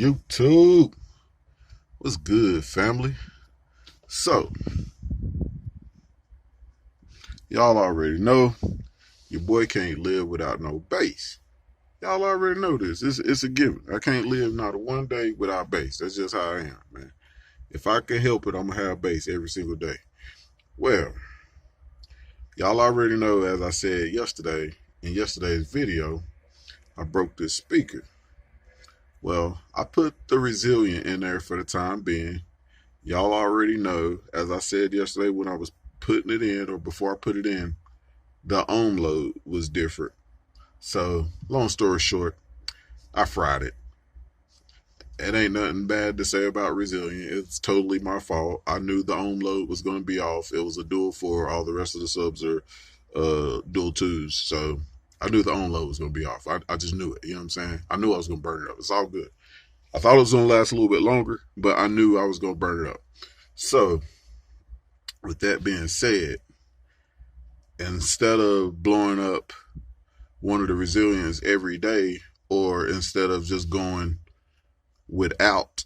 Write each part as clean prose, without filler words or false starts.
YouTube? What's good, family? So, y'all already know your boy can't live without no bass. Y'all already know this. It's a given. I can't live not a one day without bass. That's just how I am, man. If I can help it, I'm going to have bass every single day. Well, y'all already know, as I said yesterday, in yesterday's video, I broke this speaker. Well, I put the resilient in there for the time being. Y'all already know, as I said yesterday when I was putting it in, or before I put it in, the ohm load was different. So, long story short, I fried it. It ain't nothing bad to say about resilient. It's totally my fault. I knew the ohm load was going to be off. It was a dual 4. All the rest of the subs are dual 2s. So, I knew the ohm load was going to be off. I just knew it. You know what I'm saying? I knew I was going to burn it up. It's all good. I thought it was going to last a little bit longer, but I knew I was going to burn it up. So, with that being said, instead of blowing up one of the resilience every day, or instead of just going without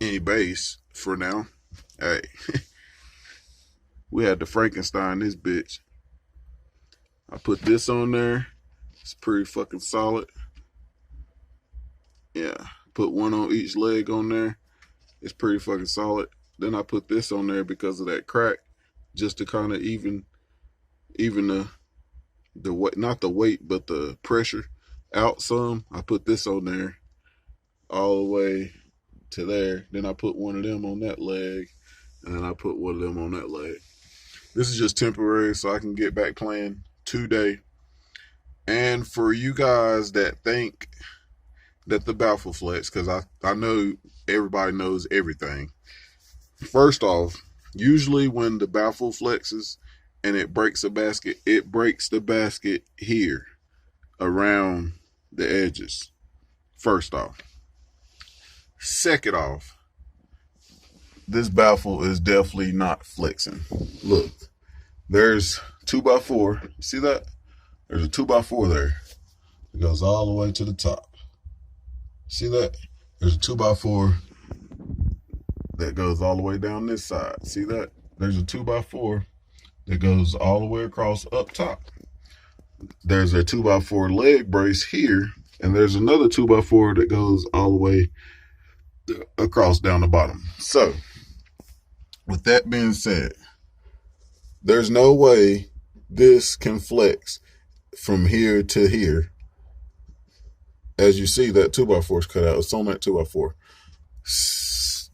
any bass for now, hey, we had to Frankenstein this bitch. I put this on there. It's pretty fucking solid. Yeah. Put one on each leg on there. It's pretty fucking solid. Then I put this on there because of that crack, just to kind of even the weight, not the weight, but the pressure out some. I put this on there all the way to there. Then I put one of them on that leg, and then I put one of them on that leg. This is just temporary, so I can get back playing today. And for you guys that think that the baffle flex, because I know everybody knows everything. First off, usually when the baffle flexes and it breaks a basket, it breaks the basket here around the edges. First off. Second off, this baffle is definitely not flexing. Look, there's 2x4. See that? There's a 2x4 there. It goes all the way to the top. See that? There's a 2x4 that goes all the way down this side. See that? There's a 2x4 that goes all the way across up top. There's a 2x4 leg brace here, and there's another 2x4 that goes all the way across down the bottom. So, with that being said, there's no way this can flex from here to here. As you see, that 2x4 is cut out. It's on that 2x4.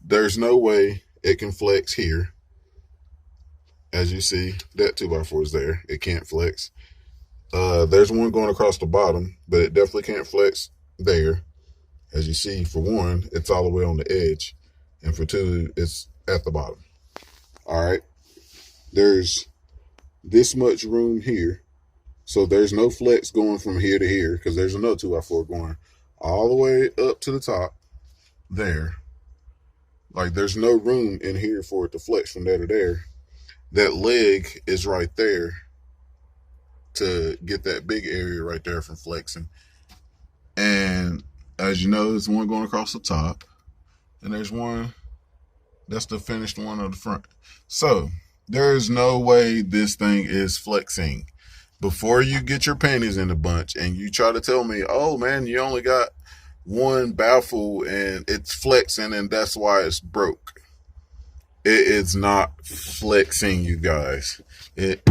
There's no way it can flex here. As you see, that 2x4 is there. It can't flex. There's one going across the bottom, but it definitely can't flex there. As you see, for one, it's all the way on the edge. And for two, it's at the bottom. All right. There's this much room here. So there's no flex going from here to here, because there's another 2x4 going all the way up to the top there. Like, there's no room in here for it to flex from there to there. That leg is right there to get that big area right there from flexing. And as you know, there's one going across the top, and there's one that's the finished one on the front. So there's no way this thing is flexing. Before you get your panties in a bunch and you try to tell me, oh man, you only got one baffle and it's flexing and that's why it's broke. It is not flexing, you guys. It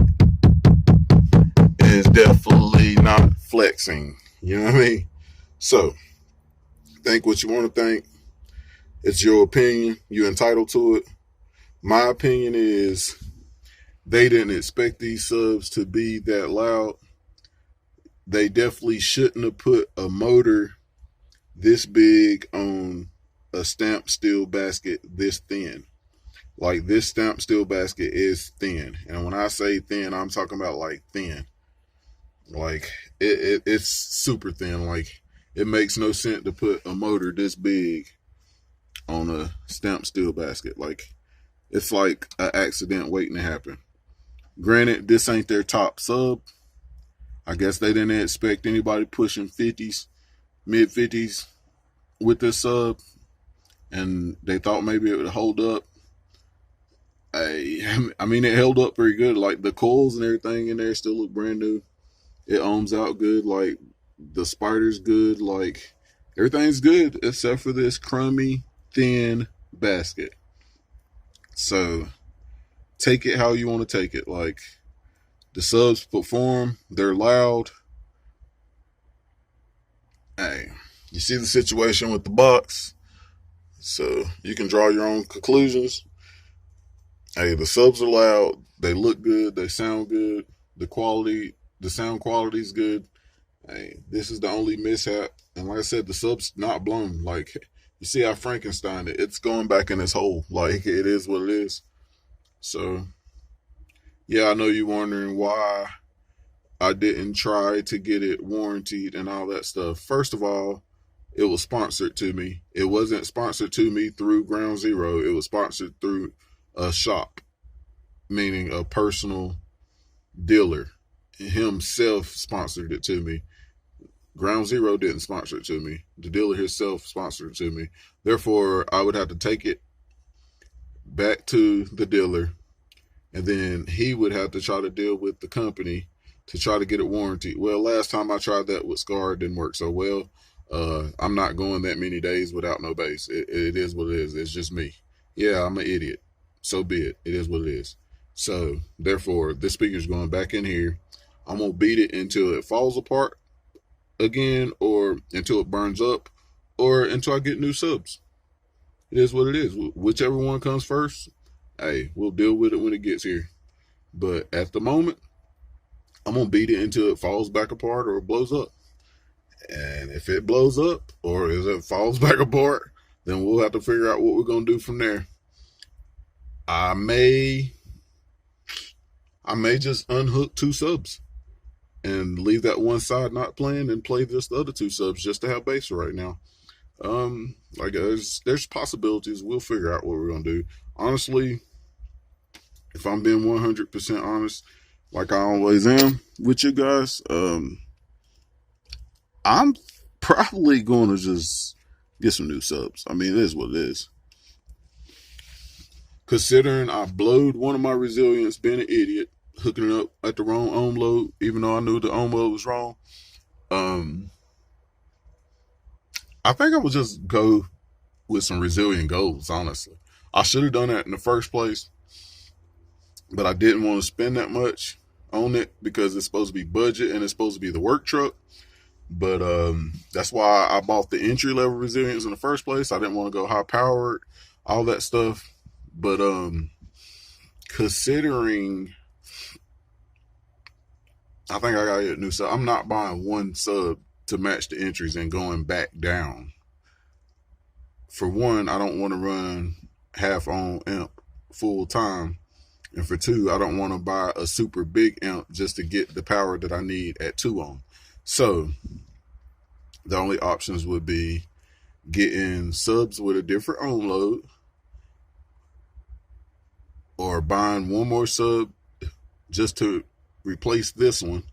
is definitely not flexing. You know what I mean? So, think what you want to think. It's your opinion. You're entitled to it. My opinion is they didn't expect these subs to be that loud. They definitely shouldn't have put a motor this big on a stamped steel basket this thin. Like, this stamped steel basket is thin. And when I say thin, I'm talking about like thin. Like, it's super thin. Like, it makes no sense to put a motor this big on a stamped steel basket. Like, it's like an accident waiting to happen. Granted, this ain't their top sub. I guess they didn't expect anybody pushing 50s, mid 50s with this sub. and they thought maybe it would hold up. I mean, it held up pretty good. Like the coils and everything in there still look brand new. It ohms out good. Like the spider's good. Like everything's good except for this crummy, thin basket. So take it how you want to take it. Like the subs perform, they're loud. Hey, you see the situation with the box, so you can draw your own conclusions. Hey, the subs are loud. They look good. They sound good. The sound quality is good. Hey, this is the only mishap. And like I said, the sub's not blown. Like you see how Frankenstein it's going back in its hole. Like it is what it is. So yeah, I know you're wondering why I didn't try to get it warranted and all that stuff. First of all, it was sponsored to me. It wasn't sponsored to me through Ground Zero. It was sponsored through a shop, meaning a personal dealer. Himself sponsored it to me. Ground Zero didn't sponsor it to me. The dealer himself sponsored it to me. Therefore, I would have to take it back to the dealer, and then he would have to try to deal with the company to try to get it warranted. Well, last time I tried that with Scar, it didn't work so well. I'm not going that many days without no bass. It is what it is. It's just me. Yeah, I'm an idiot. So be it. It is what it is. So, therefore, this speaker's going back in here. I'm going to beat it until it falls apart again, or until it burns up, or until I get new subs. It is what it is. Whichever one comes first, hey, we'll deal with it when it gets here. But at the moment, I'm going to beat it until it falls back apart or it blows up. And if it blows up or if it falls back apart, then we'll have to figure out what we're going to do from there. I may just unhook two subs and leave that one side not playing and play just the other two subs just to have bass right now. Like there's possibilities. We'll figure out what we're gonna do. Honestly, if I'm being 100% honest, like I always am with you guys, I'm probably going to just get some new subs. I mean, it is what it is. Considering I blowed one of my resilience, being an idiot, hooking it up at the wrong ohm load, even though I knew the ohm load was wrong. I think I would just go with some resilient golds, honestly. I should have done that in the first place, but I didn't want to spend that much on it because it's supposed to be budget and it's supposed to be the work truck. But that's why I bought the entry level resilience in the first place. I didn't want to go high powered, all that stuff. But considering, I think I gotta get a new sub. I'm not buying one sub to match the entries and going back down. For one, I don't want to run half on amp full time. And for two, I don't want to buy a super big amp just to get the power that I need at 2 ohm. So the only options would be getting subs with a different ohm load, or buying one more sub just to replace this one,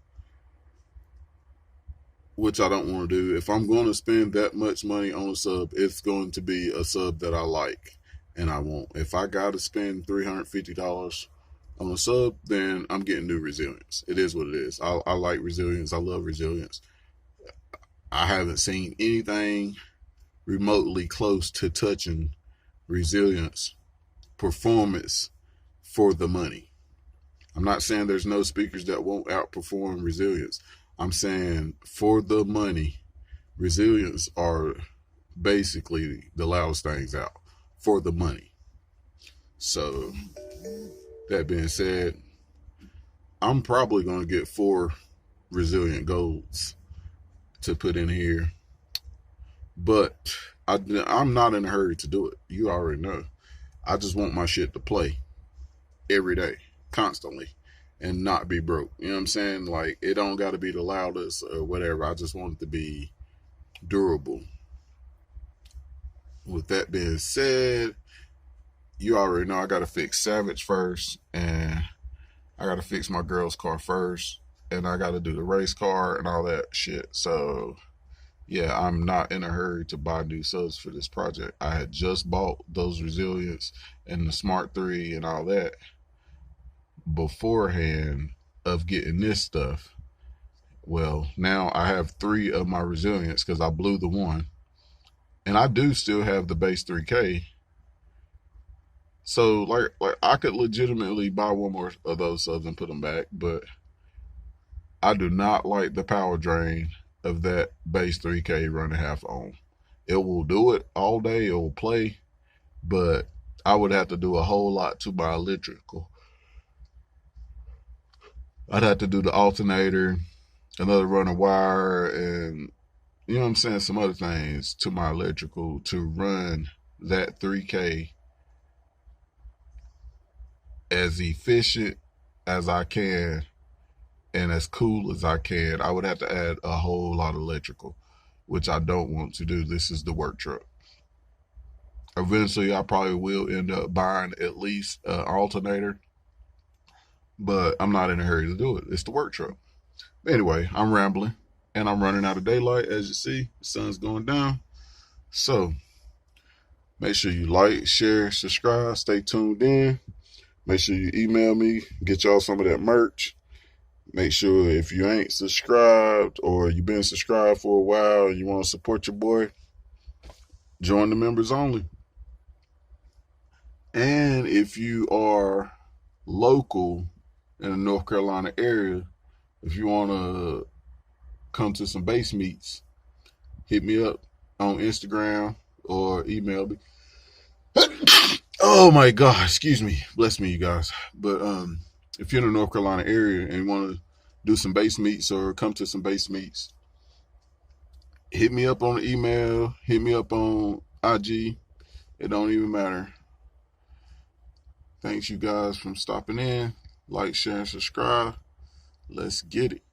which I don't want to do. If I'm going to spend that much money on a sub, it's going to be a sub that I like and I want. If I got to spend $350 on a sub, then I'm getting new resilience. It is what it is. I like resilience. I love resilience. I haven't seen anything remotely close to touching resilience performance for the money. I'm not saying there's no speakers that won't outperform resilience. I'm saying for the money, resilience are basically the loudest things out for the money. So that being said, I'm probably going to get 4 resilient golds to put in here, but I'm not in a hurry to do it. You already know. I just want my shit to play every day, constantly, and not be broke. You know what I'm saying? Like, it don't got to be the loudest or whatever. I just want it to be durable. With that being said, you already know I got to fix Savage first, and I got to fix my girl's car first, and I got to do the race car and all that shit. So yeah, I'm not in a hurry to buy new subs for this project. I had just bought those resilience and the Smart 3 and all that beforehand of getting this stuff. Well, now I have 3 of my resilience because I blew the one, and I do still have the base 3K. So like I could legitimately buy one more of those subs and put them back, but I do not like the power drain of that base 3K running half on. It will do it all day, it will play, but I would have to do a whole lot to my electrical. I'd have to do the alternator, another running wire, and you know what I'm saying, some other things to my electrical to run that 3K as efficient as I can and as cool as I can. I would have to add a whole lot of electrical, which I don't want to do. This is the work truck. Eventually, I probably will end up buying at least an alternator, but I'm not in a hurry to do it. It's the work truck. Anyway, I'm rambling and I'm running out of daylight. As you see, the sun's going down. So make sure you like, share, subscribe, stay tuned in. Make sure you email me, get y'all some of that merch. Make sure if you ain't subscribed or you've been subscribed for a while and you want to support your boy, join the members only. And if you are local in the North Carolina area, if you want to come to some base meets, hit me up on Instagram or email me. Oh my God, excuse me. Bless me, you guys. But if you're in the North Carolina area and you want to do some base meets or come to some base meets, hit me up on the email, hit me up on IG. It don't even matter. Thanks you guys for stopping in. Like, share, and subscribe. Let's get it.